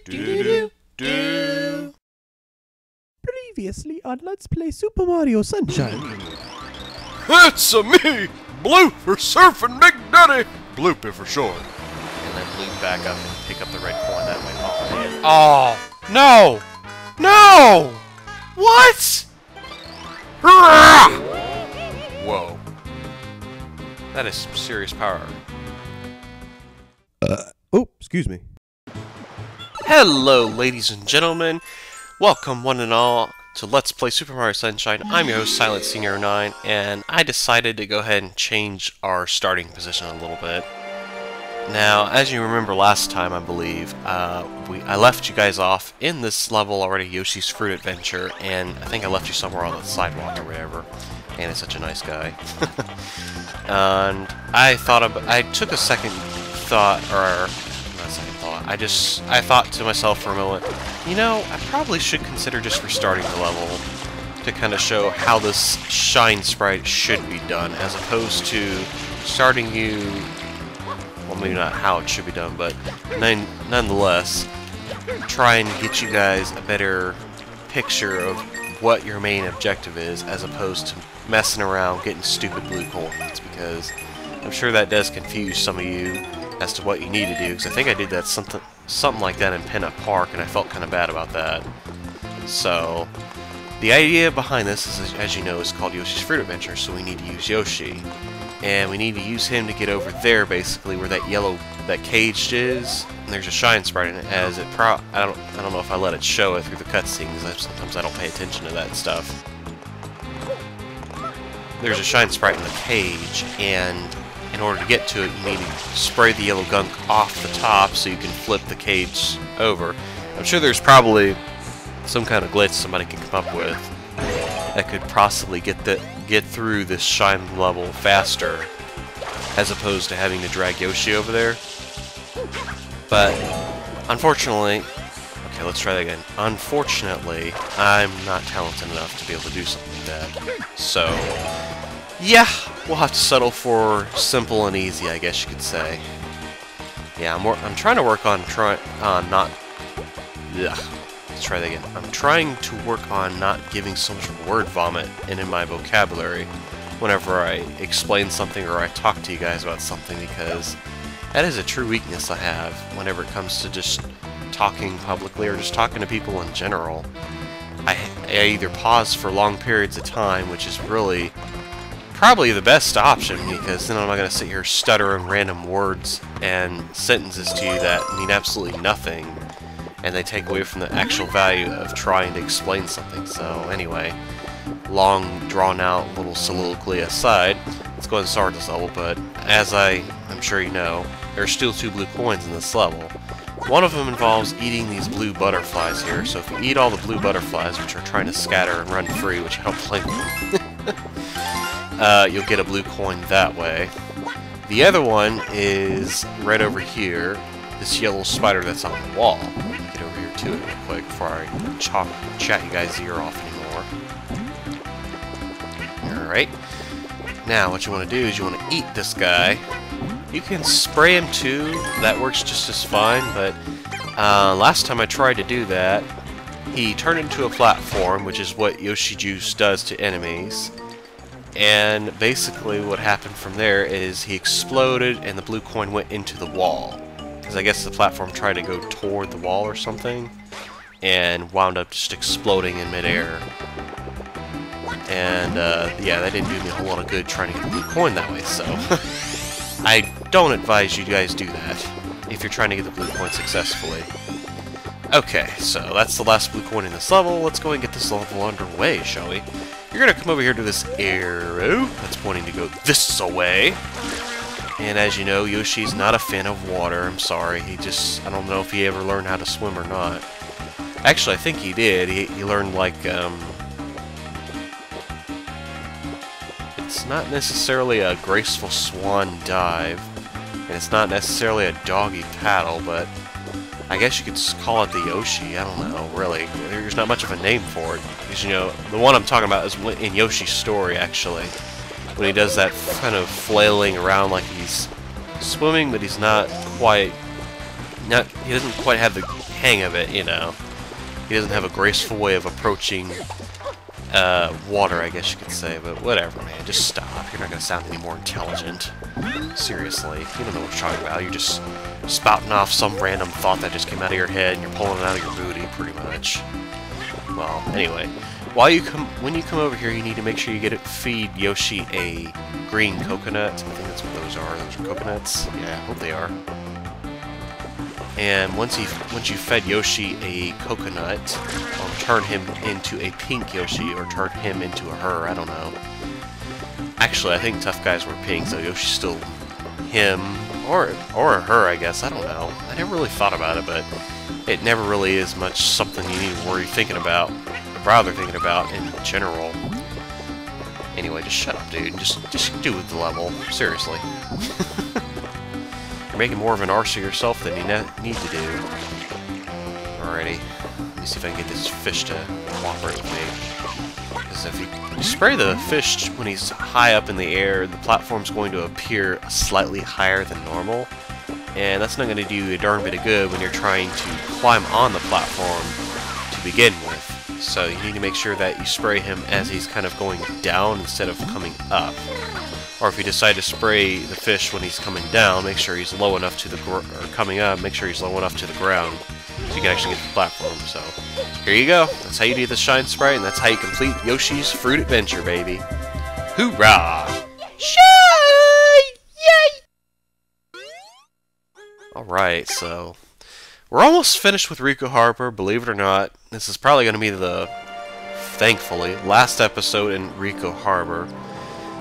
Do. Previously on Let's Play Super Mario Sunshine. It's a me, Bloop for Surfing Big Daddy. Bloopy for short. And then loop back up and pick up the red coin that way. Oh, man. Oh, no! No! What? Whoa. That is some serious power. Oh, excuse me. Hello, ladies and gentlemen. Welcome, one and all, to Let's Play Super Mario Sunshine. I'm your host, Silent Senior 09, and I decided to go ahead and change our starting position a little bit. Now, as you remember last time, I believe, I left you guys off in this level already, Yoshi's Fruit Adventure, and I think I left you somewhere on the sidewalk or whatever. And it's such a nice guy. And I took a second thought, or not second thought. I thought to myself for a moment, you know, I probably should consider just restarting the level to kind of show how this shine sprite should be done, as opposed to starting you. Well, maybe not how it should be done, but nonetheless, try and get you guys a better picture of what your main objective is, as opposed to messing around getting stupid blue coins, because I'm sure that does confuse some of you as to what you need to do, because I think I did that something like that in Peanut Park, and I felt kind of bad about that. So, the idea behind this is, as you know, is called Yoshi's Fruit Adventure, so we need to use Yoshi. And we need to use him to get over there, basically, where that cage is. And there's a shine sprite in it, as it I don't know if I let it show it through the cutscenes, because sometimes I don't pay attention to that stuff. There's a shine sprite in the cage, and in order to get to it, you need to spray the yellow gunk off the top so you can flip the cage over. I'm sure there's probably some kind of glitch somebody can come up with that could possibly get through this shine level faster, as opposed to having to drag Yoshi over there. But unfortunately, okay, let's try that again. Unfortunately, I'm not talented enough to be able to do something like that. So, yeah, we'll have to settle for simple and easy, I guess you could say. Yeah, I'm trying to work on not. Ugh. Let's try that again. I'm trying to work on not giving so much word vomit in my vocabulary whenever I explain something or I talk to you guys about something, because that is a true weakness I have whenever it comes to just talking publicly or just talking to people in general. I either pause for long periods of time, which is really probably the best option, because then I'm not going to sit here stuttering random words and sentences to you that mean absolutely nothing, and they take away from the actual value of trying to explain something. So anyway, long drawn out little soliloquy aside, let's go ahead and start this level. But as I'm sure you know, there are still 2 blue coins in this level. One of them involves eating these blue butterflies here, so if you eat all the blue butterflies, which are trying to scatter and run free, which I don't blame you, you'll get a blue coin that way. The other one is right over here, this yellow spider that's on the wall. Get over here to it real quick before I chat you guys' ear off anymore. Alright. Now, what you want to do is you want to eat this guy. You can spray him too, that works just as fine, but last time I tried to do that, he turned into a platform, which is what Yoshi Juice does to enemies. And basically what happened from there is he exploded and the blue coin went into the wall. Because I guess the platform tried to go toward the wall or something, and wound up just exploding in midair. And yeah, that didn't do me a whole lot of good trying to get the blue coin that way, so I don't advise you guys do that if you're trying to get the blue coin successfully. Okay, so that's the last blue coin in this level. Let's go and get this level underway, shall we? You're gonna come over here to this arrow that's pointing to go this way. And as you know, Yoshi's not a fan of water. I'm sorry. I don't know if he ever learned how to swim or not. Actually, I think he did. He learned, like, it's not necessarily a graceful swan dive, and it's not necessarily a doggy paddle, but I guess you could call it the Yoshi. I don't know, really. There's not much of a name for it. Because, you know, the one I'm talking about is in Yoshi's story, actually. When he does that kind of flailing around like he's swimming, but he's not quite... He doesn't quite have the hang of it, you know. He doesn't have a graceful way of approaching water, I guess you could say, but whatever, man. Just stop. You're not going to sound any more intelligent. Seriously, you don't know what you're talking about. You're just spouting off some random thought that just came out of your head, and you're pulling it out of your booty, pretty much. Well, anyway, when you come over here, you need to make sure you feed Yoshi a green coconut. I think that's what those are. Those are coconuts. Yeah, I hope they are. And once you fed Yoshi a coconut, or turn him into a pink Yoshi, or turn him into a her, I don't know. Actually, I think tough guys were pink, so Yoshi's still him, or a her, I guess. I don't know. I never really thought about it, but it never really is much something you need to worry thinking about, or bother thinking about in general. Anyway, just shut up, dude. Just do with the level. Seriously. You're making more of an arse of yourself than you need to do. Alrighty. Let me see if I can get this fish to cooperate with me. Because if you spray the fish when he's high up in the air, the platform's going to appear slightly higher than normal. And that's not going to do you a darn bit of good when you're trying to climb on the platform to begin with. So you need to make sure that you spray him as he's kind of going down instead of coming up. Or if you decide to spray the fish when he's coming down, make sure he's low enough to the coming up, make sure he's low enough to the ground so you can actually get to the platform. So here you go. That's how you do the Shine Sprite, and that's how you complete Yoshi's Fruit Adventure, baby. Hoorah! Shine! Yay! Alright, so we're almost finished with Ricco Harbor, believe it or not. This is probably going to be the, thankfully, last episode in Ricco Harbor.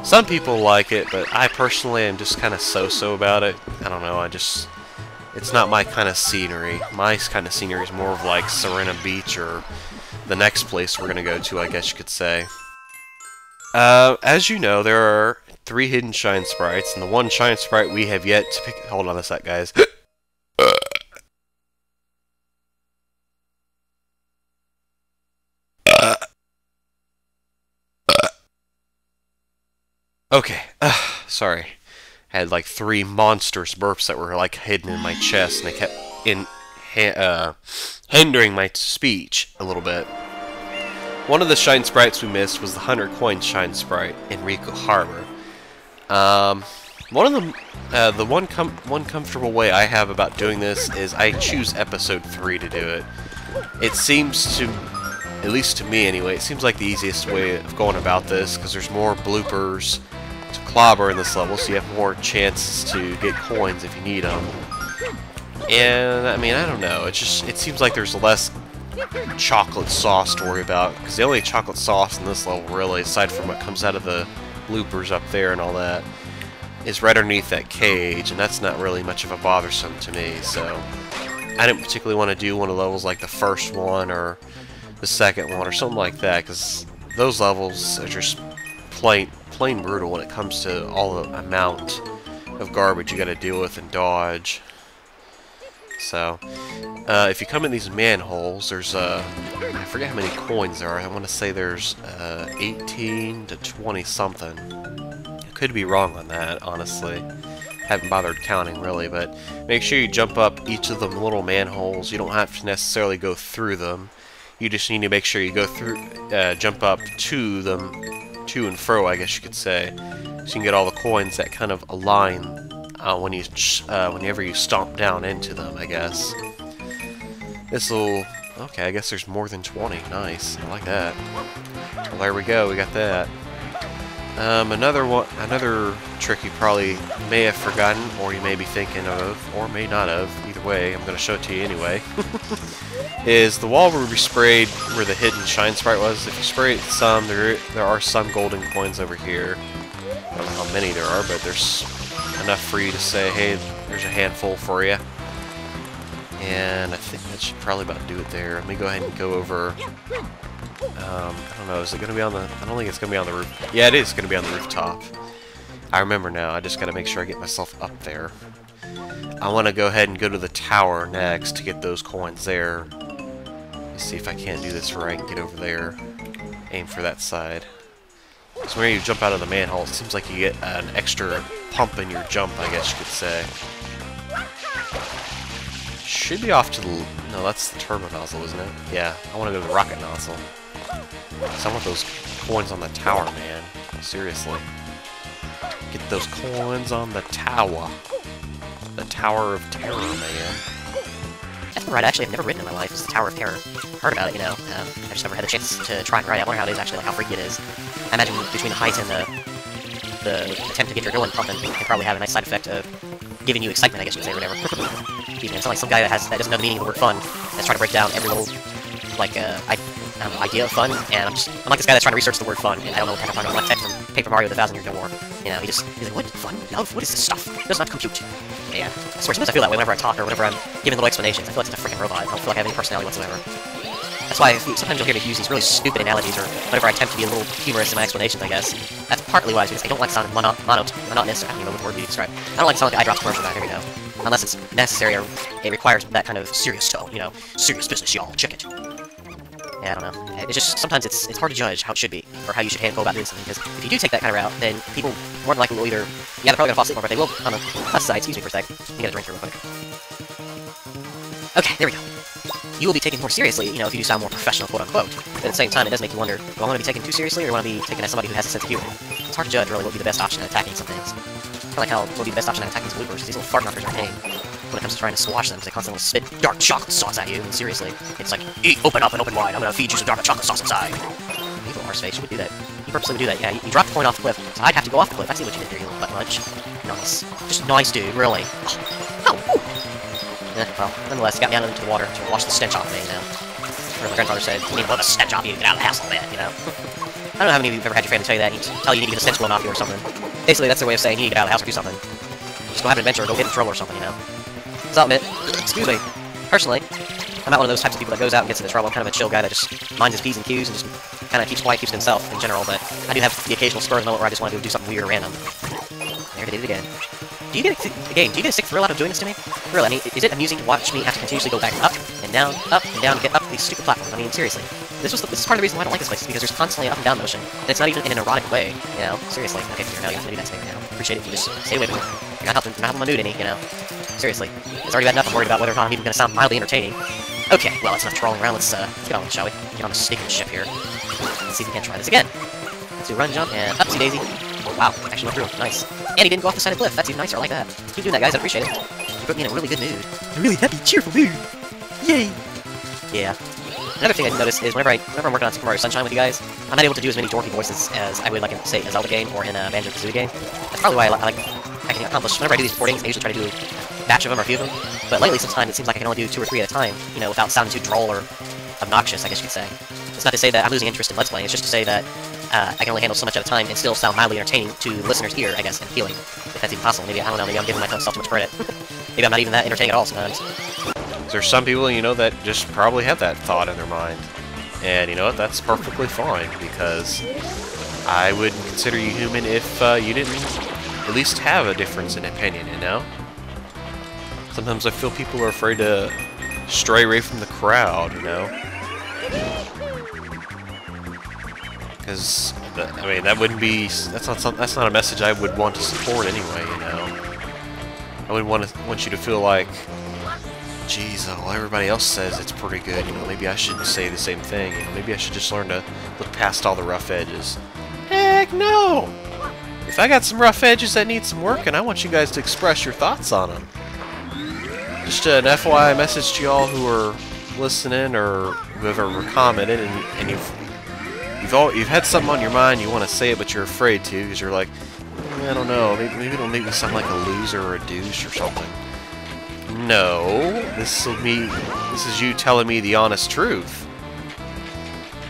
Some people like it, but I personally am just kind of so-so about it. I don't know, it's not my kind of scenery. My kind of scenery is more of like Serena Beach or the next place we're going to go to, I guess you could say. As you know, there are 3 hidden Shine Sprites, and the one Shine Sprite we have yet to pick... Hold on a sec, guys. Okay, sorry. I had like 3 monstrous burps that were like hidden in my chest, and they kept hindering my speech a little bit. One of the Shine Sprites we missed was the 100 coin Shine Sprite in Ricco Harbor. One of them, the one comfortable way I have about doing this is I choose episode 3 to do it. It seems to, at least to me anyway, it seems like the easiest way of going about this, because there's more bloopers to clobber in this level, so you have more chances to get coins if you need them. And, I mean, I don't know, it seems like there's less chocolate sauce to worry about, because the only chocolate sauce in this level, really, aside from what comes out of the bloopers up there and all that, is right underneath that cage, and that's not really much of a bothersome to me, so I didn't particularly want to do one of the levels like the first one or the second one or something like that, because those levels are just plain brutal when it comes to all the amount of garbage you gotta deal with and dodge. So, if you come in these manholes, there's I forget how many coins there are. I want to say there's 18 to 20 something. I could be wrong on that, honestly. Haven't bothered counting really, but make sure you jump up each of them little manholes. You don't have to necessarily go through them. You just need to make sure you go through, jump up to them, to and fro, I guess you could say, so you can get all the coins that kind of align whenever you stomp down into them, I guess. This'll... Okay, I guess there's more than 20. Nice. I like that. Well, there we go. We got that. Another trick you probably may have forgotten, or you may be thinking of, or may not have. Either way, I'm going to show it to you anyway. Is the wall where we sprayed where the hidden Shine Sprite was. If you spray it some, there are some golden coins over here. I don't know how many there are, but there's enough for you to say, hey, there's a handful for you. And I think that should probably about do it there. Let me go ahead and go over... I don't know, is it going to be on the... I don't think it's going to be on the roof. Yeah, it is going to be on the rooftop. I remember now. I just got to make sure I get myself up there. I want to go ahead and go to the tower next to get those coins there. Let's see if I can't do this right and get over there. Aim for that side. So when you jump out of the manhole, it seems like you get an extra pump in your jump, I guess you could say. should be off to the... No, that's the turbo nozzle, isn't it? Yeah, I want to go to the rocket nozzle. So I want those coins on the tower, man. Seriously. Get those coins on the tower. The Tower of Terror, man. That's right, actually, I've never written in my life. It's the Tower of Terror. Heard about it, you know. I just never had the chance to try and write it. I wonder how it is actually, like how freaky it is. I imagine between the height and the attempt to get your adrenaline pumping, it can probably have a nice side effect of giving you excitement, I guess you would say, or whatever. Jeez, man, it's not like some guy that doesn't know the meaning of the word fun, that's trying to break down every little, like, idea of fun, and I'm like this guy that's trying to research the word fun, and I don't know what kind of fun. I'm like Ted from Paper Mario: The Thousand Year War. You know, he's like, what? Fun? Love? What is this stuff? It does not compute. Yeah, I swear, sometimes I feel that way whenever I talk, or whenever I'm giving little explanations. I feel like it's a freaking robot. I don't feel like I have any personality whatsoever. That's why sometimes you'll hear me use these really stupid analogies, or whenever I attempt to be a little humorous in my explanations, I guess. That's partly why, because I don't like sounding monotonous, I don't even know what word we describe. I don't like to sound like the iDrops commercial guy, here we go. Unless it's necessary, or it requires that kind of serious tone, you know. Serious business, y'all, check it. Yeah, I don't know. It's just, sometimes it's hard to judge how it should be, or how you should go about doing something, because if you do take that kind of route, then people more than likely will either, yeah, they're probably gonna fall asleep more, but they will, on the plus side, excuse me for a sec, you get a drink here real quick. Okay, there we go. You will be taken more seriously, you know, if you do sound more professional, quote-unquote. But at the same time, it does make you wonder, do I want to be taken too seriously, or do I want to be taken as somebody who has a sense of humor? It's hard to judge, really, what would be the best option at attacking some things. Kind of like how what would be the best option at attacking these bloopers, these little fart knockers are a pain. When it comes to trying to squash them, because they constantly spit dark chocolate sauce at you, and seriously, it's like, eat, open up and open wide, I'm gonna feed you some dark chocolate sauce inside. Evil Arseface, you would do that. You purposely would do that, yeah, you dropped the coin off the cliff, so I'd have to go off the cliff. I see what you did there, you little butt munch. Nice. Just nice, dude, really. Oh, well, nonetheless, it got me out into the water to wash the stench off me, you know. Or my grandfather said, you need to blow the stench off you to get out of the house a little bit, you know. I don't know how many of you have ever had your family tell you that, tell you need to get the stench blown off you or something. Basically, that's their way of saying you need to get out of the house or do something. Just go have an adventure or go get in trouble or something, you know. So I'll admit, excuse me, personally, I'm not one of those types of people that goes out and gets into trouble. I'm kind of a chill guy that just minds his P's and Q's and just kind of keeps quiet, keeps to himself in general, but I do have the occasional spur of the moment where I just want to do something weird or random. There, I did it again. Do you get a sick thrill out of doing this to me? Really, I mean, is it amusing to watch me have to continuously go back up and down, and get up these stupid platforms? I mean, seriously. This is part of the reason why I don't like this place, is because there's constantly an up and down motion, and it's not even in an erotic way, you know? Seriously. Okay, Peter, now you have to do that to me right now. Appreciate it if you just stay away from me. You're not helping my mood any, you know? Seriously. It's already bad enough I'm worried about whether or not I'm even going to sound mildly entertaining. Okay, well, that's enough trolling around. Let's get on with it, shall we? Get on the stinking ship here. Let's see if we can try this again. Let's do a run, jump, and upsie daisy. Wow, actually went through. Nice. And he didn't go off the side of the cliff. That's even nicer. I like that. Keep doing that, guys. I appreciate it. You put me in a really good mood. A really happy, cheerful mood. Yay! Yeah. Another thing I noticed is whenever I'm working on Super Mario Sunshine with you guys, I'm not able to do as many dorky voices as I would like in, say, a Zelda game or in a Banjo-Kazooie game. That's probably why I can accomplish, whenever I do these recordings, I usually try to do a batch of them or a few of them. But lately, sometimes it seems like I can only do 2 or 3 at a time, you know, without sounding too droll or obnoxious, I guess you could say. It's not to say that I'm losing interest in Let's Play, it's just to say that I can only handle so much at a time and still sound mildly entertaining to the listener's ear, I guess, and appealing. If that's even possible. Maybe, I don't know, maybe I'm giving myself too much credit. Maybe I'm not even that entertaining at all sometimes. There's some people, you know, that just probably have that thought in their mind. And you know what, that's perfectly fine, because I wouldn't consider you human if you didn't at least have a difference in opinion, you know? Sometimes I feel people are afraid to stray away from the crowd, you know? Because, I mean, that wouldn't be, that's not a message I would want to support anyway, you know? I would want you to feel like, geez, well, everybody else says it's pretty good, you know, maybe I should say the same thing, you know, maybe I should just learn to look past all the rough edges. Heck no! If I got some rough edges that need some work, and I want you guys to express your thoughts on them. Just an FYI message to y'all who are listening, or whoever commented, and you've had something on your mind, you want to say it, but you're afraid to, because you're like, I don't know, maybe it'll make me sound like a loser or a douche or something. No, this is you telling me the honest truth.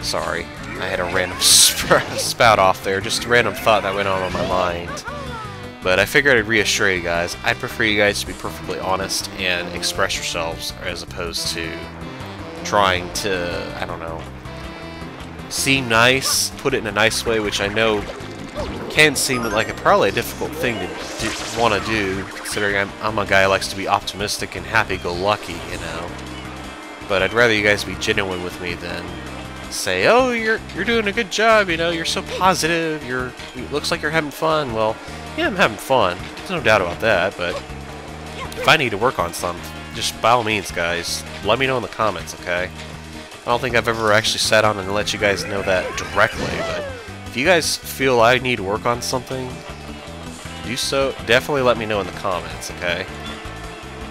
Sorry, I had a random spout off there, just a random thought that went on my mind. But I figured I'd reassure you guys, I'd prefer you guys to be perfectly honest and express yourselves, as opposed to trying to, I don't know, seem nice, put it in a nice way, which I know can seem like probably a difficult thing to want to do, considering I'm a guy who likes to be optimistic and happy-go-lucky, you know. But I'd rather you guys be genuine with me than say, oh, you're doing a good job, you know, you're so positive, it looks like you're having fun. Well, yeah, I'm having fun. There's no doubt about that, but if I need to work on something, just by all means, guys, let me know in the comments, okay? I don't think I've ever actually sat on and let you guys know that directly, but if you guys feel I need to work on something, do so. Definitely let me know in the comments, okay?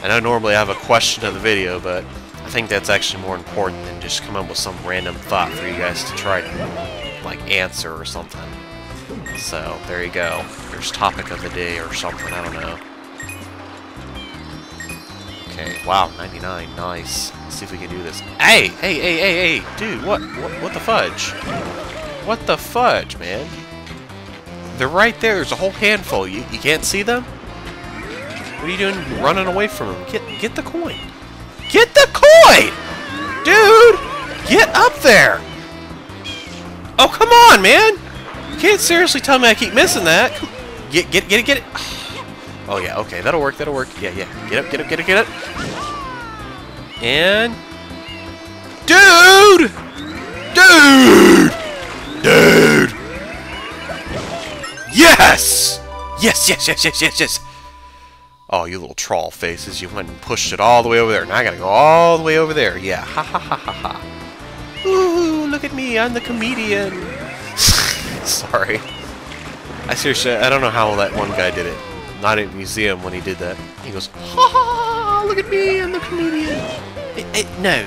I know normally I have a question to the video, but I think that's actually more important than just come up with some random thought for you guys to try to, like, answer or something. So, there you go. There's topic of the day or something, I don't know. Okay, wow, 99, nice. Let's see if we can do this. Hey! Hey! Dude, what the fudge? What the fudge, man? They're right there, there's a whole handful. You can't see them? What are you doing running away from them? Get the coin! Get the coin! Dude! Get up there! Oh, come on, man! You can't seriously tell me I keep missing that. Get it! Oh yeah, okay, that'll work. Yeah. Get up. And... Dude! Yes! Yes! Oh, you little troll faces, you went and pushed it all the way over there. Now I gotta go all the way over there. Yeah, ha. Ooh, look at me, I'm the comedian. Sorry. I don't know how that one guy did it. Not at a museum when he did that. He goes, ha, look at me, I'm the comedian. No.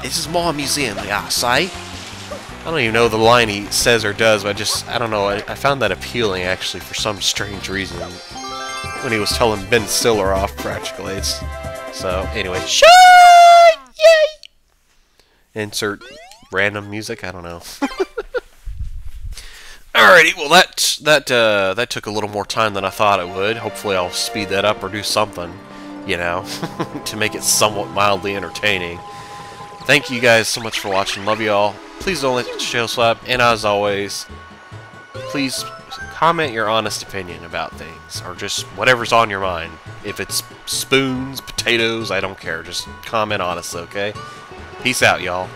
This is my museum, I say. I don't even know the line he says or does, but I don't know. I found that appealing, actually, for some strange reason. When he was telling Ben Stiller off, practically. So, anyway. Shine! Yay! Insert random music, I don't know. Alrighty, well that took a little more time than I thought it would. Hopefully I'll speed that up or do something, you know, to make it somewhat mildly entertaining. Thank you guys so much for watching. Love you all. Please don't let the show slap, and as always, please comment your honest opinion about things, or just whatever's on your mind. If it's spoons, potatoes, I don't care. Just comment honestly, okay? Peace out, y'all.